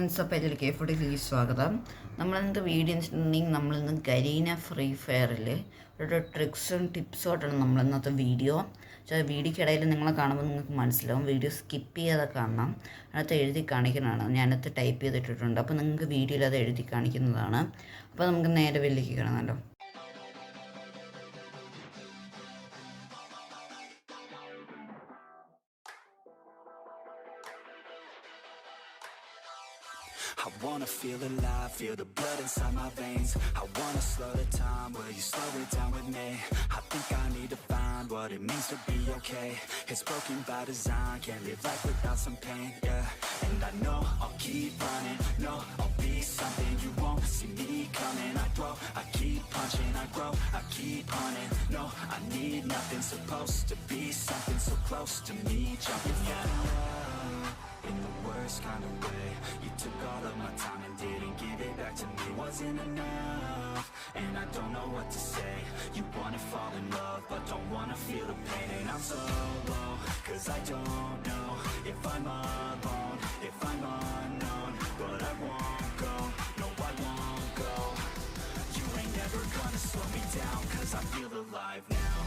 Friends, അപ്പോൾ ഇതിൽ KFODക്ക് സ്വാഗതം. നമ്മളിന്നത്തെ വീഡിയോ എന്ന് വെച്ചിട്ടുണ്ടെങ്കിൽ നമ്മളിന്ന് ഗരീന ഫ്രീ ഫയറിൽ ഒരു ട്രിക്സും ടിപ്സുമായിട്ടാണ് നമ്മളിന്നത്തെ വീഡിയോ. പക്ഷേ വീഡിയോക്കിടയിൽ നിങ്ങളെ കാണുമ്പോൾ നിങ്ങൾക്ക് മനസ്സിലാവും, വീഡിയോ സ്കിപ്പ് ചെയ്യാതെ കാണണം. അതിനകത്ത് എഴുതി കാണിക്കുന്നതാണ്, ഞാനത് ടൈപ്പ് ചെയ്തിട്ടിട്ടുണ്ട്. അപ്പോൾ നിങ്ങൾക്ക് വീഡിയോയിൽ അത് എഴുതി കാണിക്കുന്നതാണ്. അപ്പോൾ നമുക്ക് നേരെ വെള്ളിക്ക് കാണാമല്ലോ. I wanna feel alive, feel the blood inside my veins. I wanna slow the time, will you slow it down with me? I think I need to find what it means to be okay. It's broken by design, can't live life without some pain, yeah. And I know I'll keep running, no, I'll be something you won't see me coming. I grow, I keep punching, I grow, I keep hunting. No, I need nothing, supposed to be something so close to me. Jumping out of love in the worst kind of way. You took all of my time and didn't give it back to me. Wasn't enough, and I don't know what to say. You wanna fall in love, but don't wanna feel the pain. And I'm so low, cause I don't know if I'm alone, if I'm unknown. But I won't go, no I won't go. You ain't never gonna slow me down, cause I feel alive now.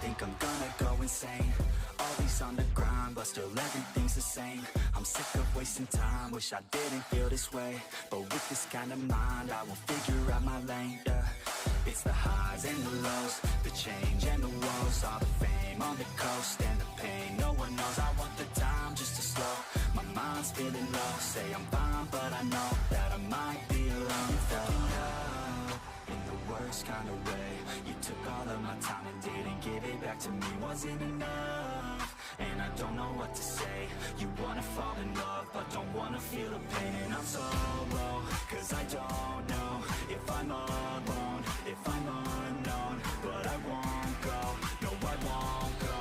Think I'm gonna go insane. Always on the grind, but still everything's the same. I'm sick of wasting time, wish I didn't feel this way. But with this kind of mind, I will figure out my lane, yeah. It's the highs and the lows, the change and the woes. All the fame on the coast and the pain no one knows. I want the time just to slow, my mind's feeling low. Say I'm fine, but I know that I might be alone. Fell in love in the worst kind of way. You took all of my time and didn't give it back to me. Wasn't enough, and I don't know what to say. You wanna fall in love, but don't wanna feel the pain. And I'm so low, cause I don't know if I'm alone, if I'm unknown. But I won't go, no I won't go.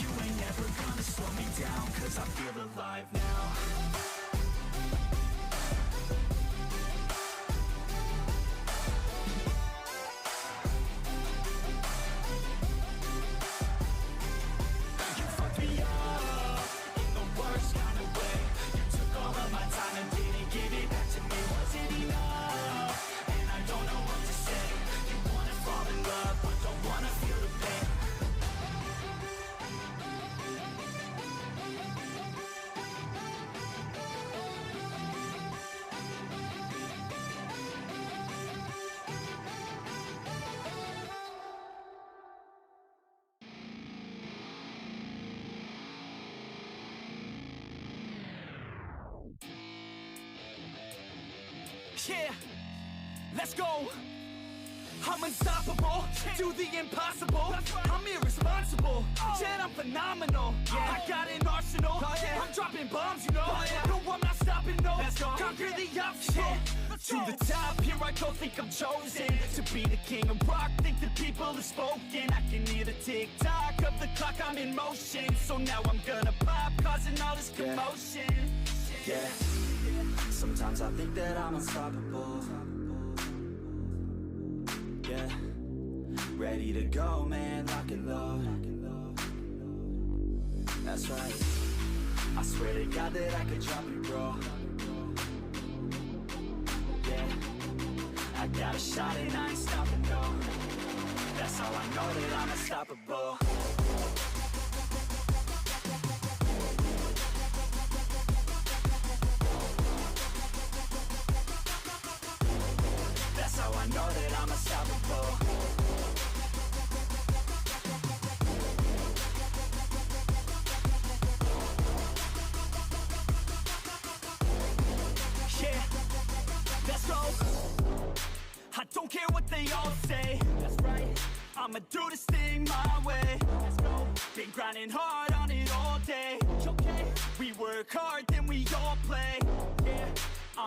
You ain't never gonna slow me down, cause I feel alive now. Yeah, let's go. I'm unstoppable, do the impossible. I'm irresponsible, yet I'm phenomenal. I got an arsenal, I'm dropping bombs, you know. No, I'm not stopping, no. Conquer the obstacle. To the top, here I go, think I'm chosen to be the king of rock, think the people have spoken. I can hear the tick-tock of the clock, I'm in motion. So now I'm gonna pop, causing all this commotion. Yeah, sometimes I think that I'm unstoppable. Yeah, ready to go, man, lock and load. That's right, I swear to God that I could drop it, bro. Yeah, I got a shot and I ain't stopping, no. That's how I know that I'm unstoppable. That's how I know that I'm unstoppable. Yeah, let's go. I don't care what they all say. That's right, I'ma do this thing my way. Let's go. Been grinding hard on it all day. Okay, we work hard, then we all play. Yeah,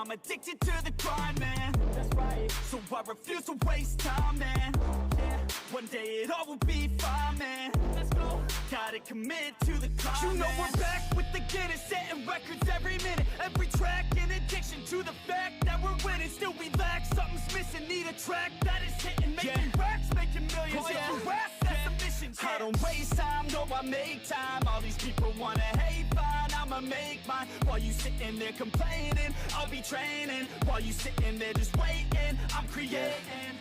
I'm addicted to the grind, man. That's right. So I refuse to waste time, man. Yeah. One day it all will be fine, man. Let's go. Gotta commit to the climb. You know we're back with the Guinness, setting records every minute, every track. In addiction to the fact that we're winning, still we lack something's missing. Need a track that is hitting, making racks, making millions. If you ask, that's a mission. I don't waste time, no, I make time. All these people wanna hate, fine, I'ma make mine. While you sitting there complaining, I'll be training. While you sitting there just waiting, I'm creating.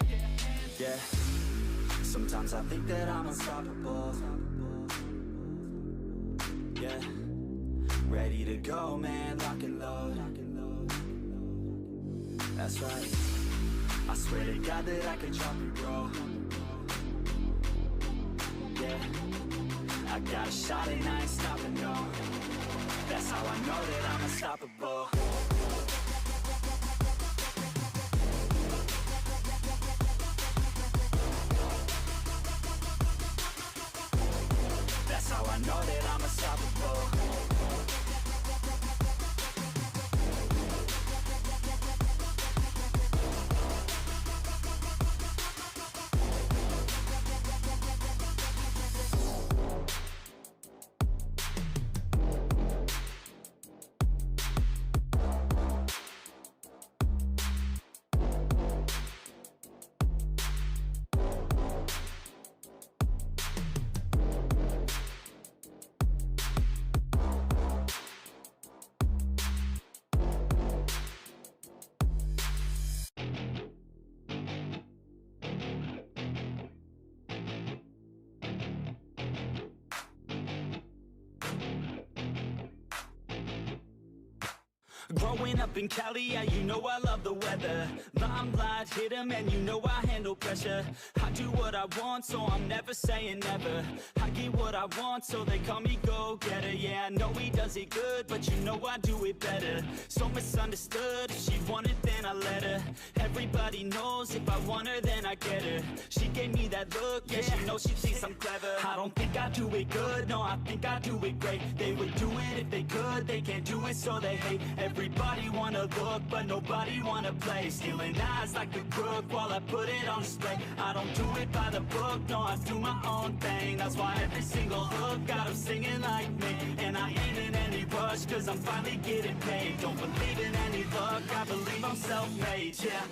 Yeah. Sometimes I think that I'm unstoppable. Yeah. Ready to go, man, lock and load. That's right. I swear to God that I can drop you, bro. Yeah. I got a shot and I ain't stopping, no. That's how I know that I'm unstoppable. That's how I know that I'm unstoppable. Growing up in Cali, yeah, you know I love the weather. Limelight hit 'em and you know I handle pressure. I do what I want, so I'm never saying never. I get what I want, so they call me go-getter. Yeah, I know he does it good, but you know I do it better. So misunderstood, if she wanted then I let her. Everybody knows if I want her then I get her. She gave me that look, yeah, she knows she thinks I'm clever. I don't think I do it good, no, I think I do it great. They would do it if they could, they can't do it so they hate. Everybody wanna look, but nobody wanna play. Stealing eyes like a crook while I put it on display. I don't do it by the book, no, I do my own thing. That's why every single hook got 'em singing like me. And I ain't in any rush, cause I'm finally getting paid. Don't believe in any luck, I believe I'm self-made, yeah.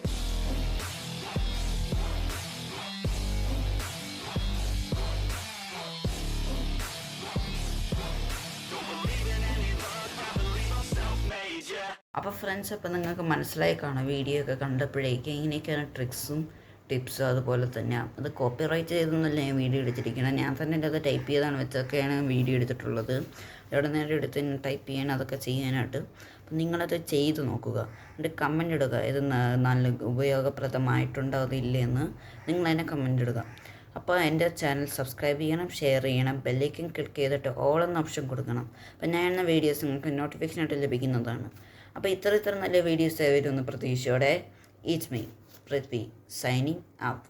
അപ്പോൾ friends, അപ്പോൾ നിങ്ങൾക്ക് മനസ്സിലായി കാണാം video ഒക്കെ കണ്ടപ്പോഴേക്കും ഇങ്ങനെയൊക്കെയാണ് ട്രിക്സും ടിപ്സും. അതുപോലെ തന്നെ അത് കോപ്പിറൈറ്റ് ചെയ്തൊന്നുമല്ല ഞാൻ വീഡിയോ എടുത്തിരിക്കുന്നത്, ഞാൻ തന്നെ എൻ്റെ അത് ടൈപ്പ് ചെയ്താണ് വെച്ചൊക്കെയാണ് വീഡിയോ എടുത്തിട്ടുള്ളത്. എവിടെ നേരം എടുത്ത് ടൈപ്പ് ചെയ്യാൻ അതൊക്കെ ചെയ്യാനായിട്ട്. അപ്പം നിങ്ങളത് ചെയ്ത് നോക്കുക, എന്നിട്ട് കമൻ്റ് ഇടുക, ഇത് നല്ല ഉപയോഗപ്രദമായിട്ടുണ്ടോ അതില്ലെന്ന് നിങ്ങളതിനെ കമൻ്റ് ഇടുക. അപ്പോൾ എൻ്റെ ചാനൽ സബ്സ്ക്രൈബ് ചെയ്യണം, ഷെയർ ചെയ്യണം, ബെല്ലൈക്കൻ ക്ലിക്ക് ചെയ്തിട്ട് ഓൾ എന്ന ഓപ്ഷൻ കൊടുക്കണം. അപ്പോൾ ഞാൻ എന്ന വീഡിയോസ് നിങ്ങൾക്ക് നോട്ടിഫിക്കേഷനായിട്ട് ലഭിക്കുന്നതാണ്. അപ്പോൾ ഇത്ര നല്ല വീഡിയോസ് വരുമെന്ന് പ്രതീക്ഷയോടെ it's me Prithvi signing out.